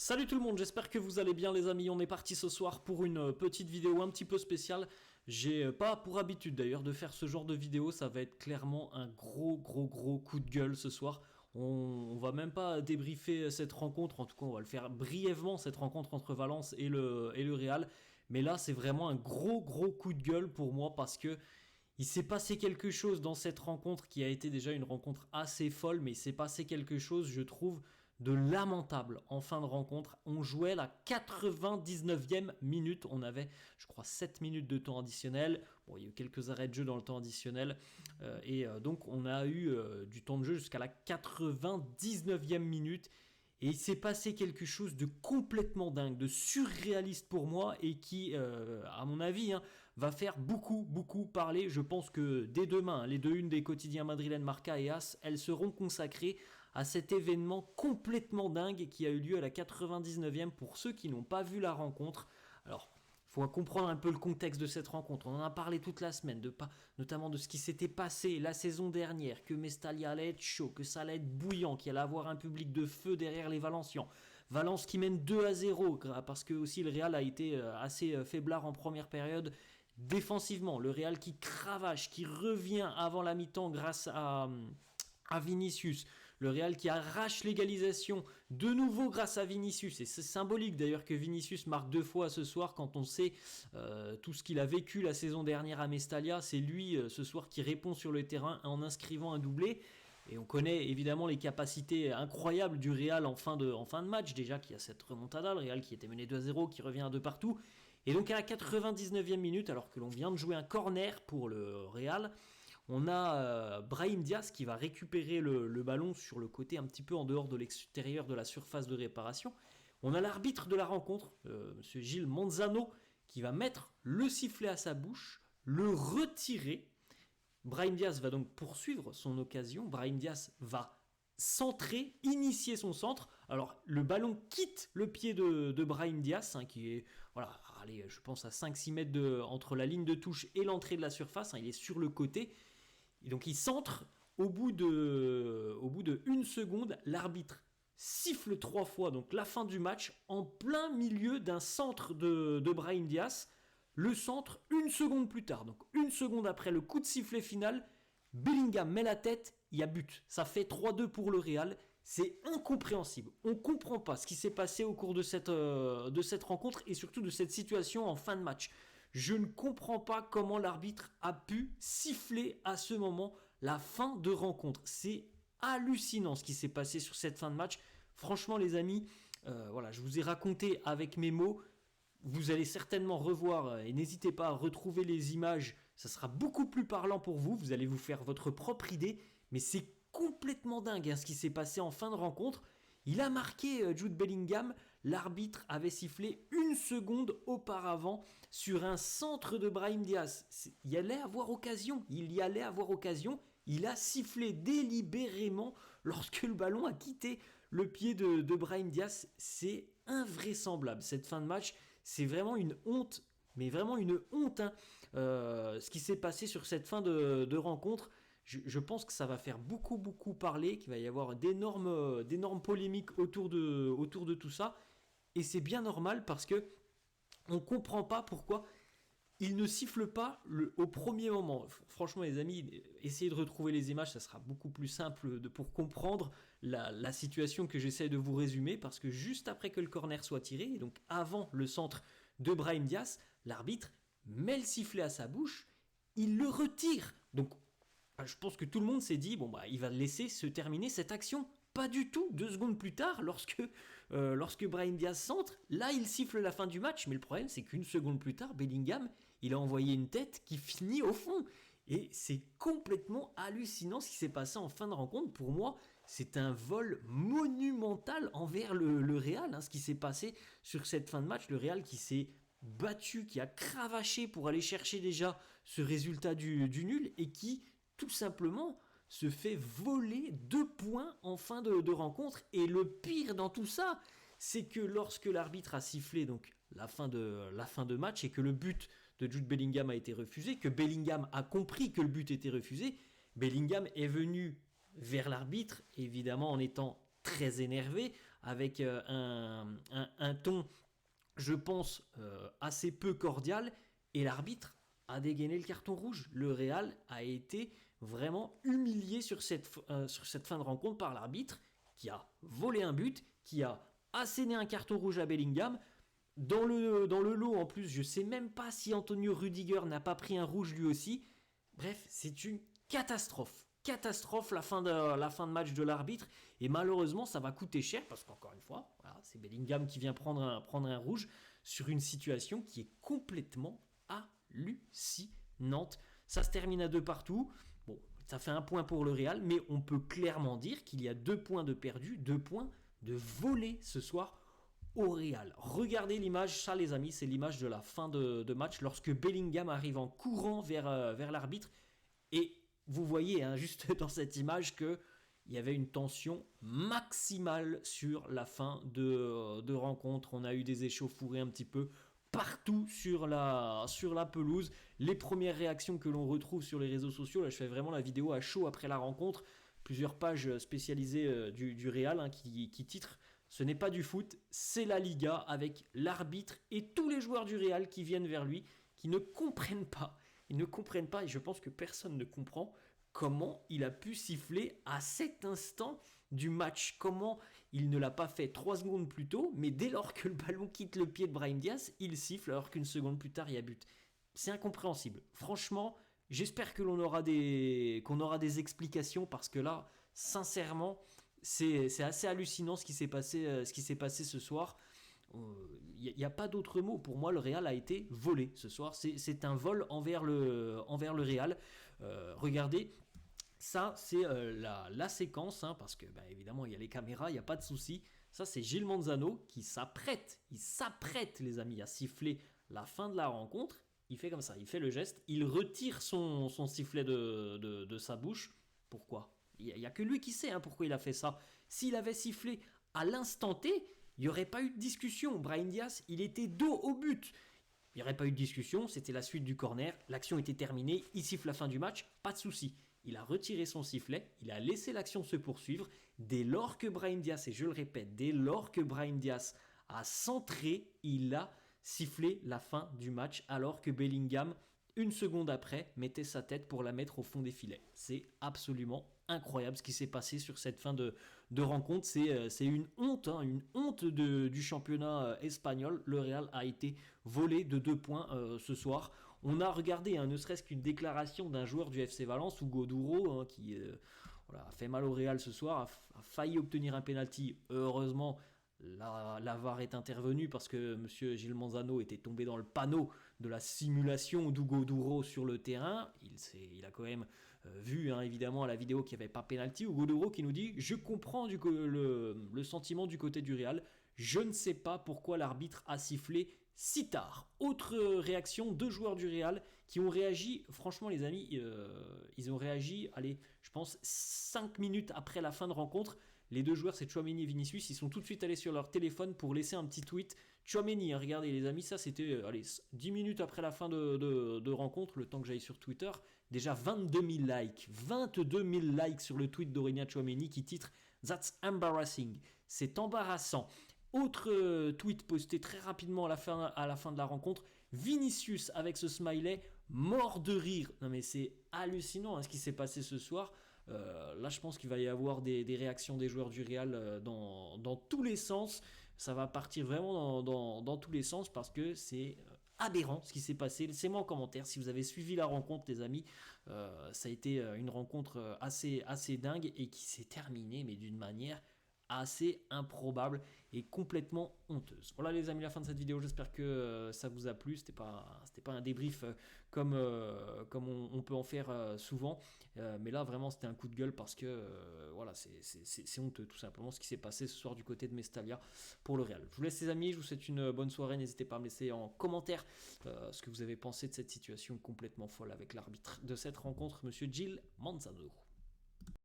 Salut tout le monde, j'espère que vous allez bien les amis, on est parti ce soir pour une petite vidéo un petit peu spéciale. J'ai pas pour habitude d'ailleurs de faire ce genre de vidéo, ça va être clairement un gros coup de gueule ce soir. On va même pas débriefer cette rencontre, en tout cas on va le faire brièvement cette rencontre entre Valence et le Real. Mais là c'est vraiment un gros coup de gueule pour moi parce que il s'est passé quelque chose dans cette rencontre qui a été déjà une rencontre assez folle, mais il s'est passé quelque chose, je trouve, de lamentable en fin de rencontre. On jouait la 99e minute, on avait, je crois, 7 minutes de temps additionnel. Bon, il y a eu quelques arrêts de jeu dans le temps additionnel, donc on a eu du temps de jeu jusqu'à la 99e minute. Et il s'est passé quelque chose de complètement dingue, de surréaliste pour moi et qui, à mon avis, va faire beaucoup parler. Je pense que dès demain, les deux unes des quotidiens madrilènes Marca et As, elles seront consacrées à cet événement complètement dingue qui a eu lieu à la 99e pour ceux qui n'ont pas vu la rencontre. Alors, faut comprendre un peu le contexte de cette rencontre. On en a parlé toute la semaine, notamment de ce qui s'était passé la saison dernière, que Mestalla allait être chaud, que ça allait être bouillant, qu'il allait avoir un public de feu derrière les Valencians. Valence qui mène 2-0, parce que aussi le Real a été assez faiblard en première période. Défensivement, le Real qui cravache, qui revient avant la mi-temps grâce à Vinicius, le Real qui arrache l'égalisation de nouveau grâce à Vinicius, et c'est symbolique d'ailleurs que Vinicius marque 2 fois ce soir quand on sait tout ce qu'il a vécu la saison dernière à Mestalla. C'est lui ce soir qui répond sur le terrain en inscrivant un doublé. Et on connaît évidemment les capacités incroyables du Real en fin de match, déjà qu'il y a cette remontada, le Real qui était mené 2-0, qui revient à 2 partout. Et donc à la 99e minute, alors que l'on vient de jouer un corner pour le Real, on a Brahim Diaz qui va récupérer le ballon sur le côté un petit peu en dehors de l'extérieur de la surface de réparation. On a l'arbitre de la rencontre, monsieur Gilles Manzano, qui va mettre le sifflet à sa bouche, le retirer. Brahim Diaz va donc poursuivre son occasion. Brahim Diaz va centrer, initier son centre. Alors le ballon quitte le pied de Brahim Diaz, qui est, voilà, allez, je pense à 5-6 mètres entre la ligne de touche et l'entrée de la surface. Il est sur le côté. Et donc il centre. Au bout de 1 seconde, l'arbitre siffle 3 fois, donc la fin du match, en plein milieu d'un centre de Brahim Diaz. Le centre, 1 seconde plus tard, donc 1 seconde après le coup de sifflet final, Bellingham met la tête, il y a but. Ça fait 3-2 pour le Real. C'est incompréhensible. On ne comprend pas ce qui s'est passé au cours de cette rencontre et surtout de cette situation en fin de match. Je ne comprends pas comment l'arbitre a pu siffler à ce moment la fin de rencontre. C'est hallucinant ce qui s'est passé sur cette fin de match. Franchement les amis, voilà, je vous ai raconté avec mes mots. Vous allez certainement revoir, et n'hésitez pas à retrouver les images, ça sera beaucoup plus parlant pour vous, vous allez vous faire votre propre idée, mais c'est complètement dingue ce qui s'est passé en fin de rencontre. Il a marqué Jude Bellingham, l'arbitre avait sifflé 1 seconde auparavant sur un centre de Brahim Diaz. Il y allait avoir occasion, il a sifflé délibérément lorsque le ballon a quitté le pied de Brahim Diaz. C'est invraisemblable cette fin de match, c'est vraiment une honte, mais vraiment une honte ce qui s'est passé sur cette fin de rencontre. Je pense que ça va faire beaucoup parler, qu'il va y avoir d'énormes polémiques autour de tout ça, et c'est bien normal parce que on comprend pas pourquoi il ne siffle pas au premier moment. Franchement les amis, essayez de retrouver les images, ça sera beaucoup plus simple pour comprendre la situation que j'essaie de vous résumer, parce que juste après que le corner soit tiré, et donc avant le centre de Brahim Diaz, l'arbitre met le sifflet à sa bouche, il le retire. Donc je pense que tout le monde s'est dit, il va laisser se terminer cette action. Pas du tout. 2 secondes plus tard, lorsque Brahim Diaz centre, là il siffle la fin du match, mais le problème c'est qu'1 seconde plus tard, Bellingham, il a envoyé une tête qui finit au fond. Et c'est complètement hallucinant ce qui s'est passé en fin de rencontre. Pour moi, c'est un vol monumental envers le Real, ce qui s'est passé sur cette fin de match. Le Real qui s'est battu, qui a cravaché pour aller chercher déjà ce résultat du nul, et qui tout simplement se fait voler 2 points en fin de rencontre. Et le pire dans tout ça, c'est que lorsque l'arbitre a sifflé donc la fin de match et que le but de Jude Bellingham a été refusé, que Bellingham a compris que le but était refusé, Bellingham est venu vers l'arbitre, évidemment en étant très énervé, avec un ton, je pense, assez peu cordial, et l'arbitre a dégainé le carton rouge. Le Real a été vraiment humilié sur cette fin de rencontre par l'arbitre, qui a volé un but, qui a asséné un carton rouge à Bellingham. Dans le lot, en plus, je ne sais même pas si Antonio Rudiger n'a pas pris un rouge lui aussi. Bref, c'est une catastrophe. Catastrophe la fin de match de l'arbitre. Et malheureusement, ça va coûter cher parce qu'encore une fois, voilà, c'est Bellingham qui vient prendre un rouge sur une situation qui est complètement hallucinante. Ça se termine à 2 partout. Bon, ça fait 1 point pour le Real, mais on peut clairement dire qu'il y a 2 points de perdu, 2 points de volé ce soir au Real. Regardez l'image, ça les amis, c'est l'image de la fin de match lorsque Bellingham arrive en courant vers l'arbitre. Et vous voyez juste dans cette image qu'il y avait une tension maximale sur la fin de rencontre. On a eu des échauffourées un petit peu partout sur la pelouse. Les premières réactions que l'on retrouve sur les réseaux sociaux, là je fais vraiment la vidéo à chaud après la rencontre, plusieurs pages spécialisées du Real qui titrent ce n'est pas du foot, c'est la Liga, avec l'arbitre et tous les joueurs du Real qui viennent vers lui, qui ne comprennent pas. Ils ne comprennent pas, et je pense que personne ne comprend comment il a pu siffler à cet instant du match. Comment il ne l'a pas fait 3 secondes plus tôt, mais dès lors que le ballon quitte le pied de Brahim Diaz, il siffle alors qu'une seconde plus tard, il y a but. C'est incompréhensible. Franchement, j'espère que qu'on aura des explications, parce que là, sincèrement, c'est assez hallucinant ce qui s'est passé ce soir. Il n'y a pas d'autre mot. Pour moi, le Real a été volé ce soir. C'est un vol envers le Real. Regardez, ça c'est la séquence, parce que évidemment il y a les caméras, il n'y a pas de souci. Ça c'est Gilles Manzano qui s'apprête, les amis, à siffler la fin de la rencontre. Il fait comme ça, il fait le geste, il retire son sifflet de sa bouche. Pourquoi ? Il n'y a que lui qui sait pourquoi il a fait ça. S'il avait sifflé à l'instant T, il n'y aurait pas eu de discussion. Brahim Diaz, il était dos au but. Il n'y aurait pas eu de discussion, c'était la suite du corner. L'action était terminée, il siffle la fin du match, pas de souci. Il a retiré son sifflet, il a laissé l'action se poursuivre. Dès lors que Brahim Diaz, et je le répète, dès lors que Brahim Diaz a centré, il a sifflé la fin du match, alors que Bellingham, une seconde après, mettait sa tête pour la mettre au fond des filets. C'est absolument incroyable ce qui s'est passé sur cette fin de rencontre. C'est une honte du championnat espagnol. Le Real a été volé de 2 points ce soir. On a regardé ne serait-ce qu'une déclaration d'un joueur du FC Valence, Hugo Duro, qui a fait mal au Real ce soir, a failli obtenir un penalty. Heureusement, la VAR est intervenue parce que M. Gilles Manzano était tombé dans le panneau de la simulation d'Hugo Duro sur le terrain. Il a quand même vu évidemment à la vidéo qu'il n'y avait pas penalty. Hugo Duro qui nous dit « Je comprends le sentiment du côté du Real. Je ne sais pas pourquoi l'arbitre a sifflé si tard ». Autre réaction, 2 joueurs du Real qui ont réagi. Franchement les amis, ils ont réagi, allez, je pense 5 minutes après la fin de rencontre. Les 2 joueurs, c'est Tchouaméni et Vinicius, ils sont tout de suite allés sur leur téléphone pour laisser un petit tweet. Tchouaméni, regardez les amis, ça c'était 10 minutes après la fin de rencontre, le temps que j'aille sur Twitter. Déjà 22 000 likes, 22 000 likes sur le tweet d'Aurélien Tchouaméni qui titre « That's embarrassing ». C'est embarrassant. Autre tweet posté très rapidement à la fin de la rencontre, Vinicius avec ce smiley, mort de rire. Non mais c'est hallucinant ce qui s'est passé ce soir. Là je pense qu'il va y avoir des réactions des joueurs du Real dans tous les sens. Ça va partir vraiment dans tous les sens parce que c'est aberrant ce qui s'est passé. Laissez-moi en commentaire si vous avez suivi la rencontre les amis. Ça a été une rencontre assez dingue et qui s'est terminée mais d'une manière assez improbable et complètement honteuse. Voilà les amis, la fin de cette vidéo, j'espère que ça vous a plu. C'était pas un débrief comme on peut en faire souvent, mais là vraiment c'était un coup de gueule parce que voilà, c'est honteux tout simplement ce qui s'est passé ce soir du côté de Mestalla pour le Real. Je vous laisse les amis, je vous souhaite une bonne soirée, n'hésitez pas à me laisser en commentaire ce que vous avez pensé de cette situation complètement folle avec l'arbitre de cette rencontre, monsieur Gilles Manzano.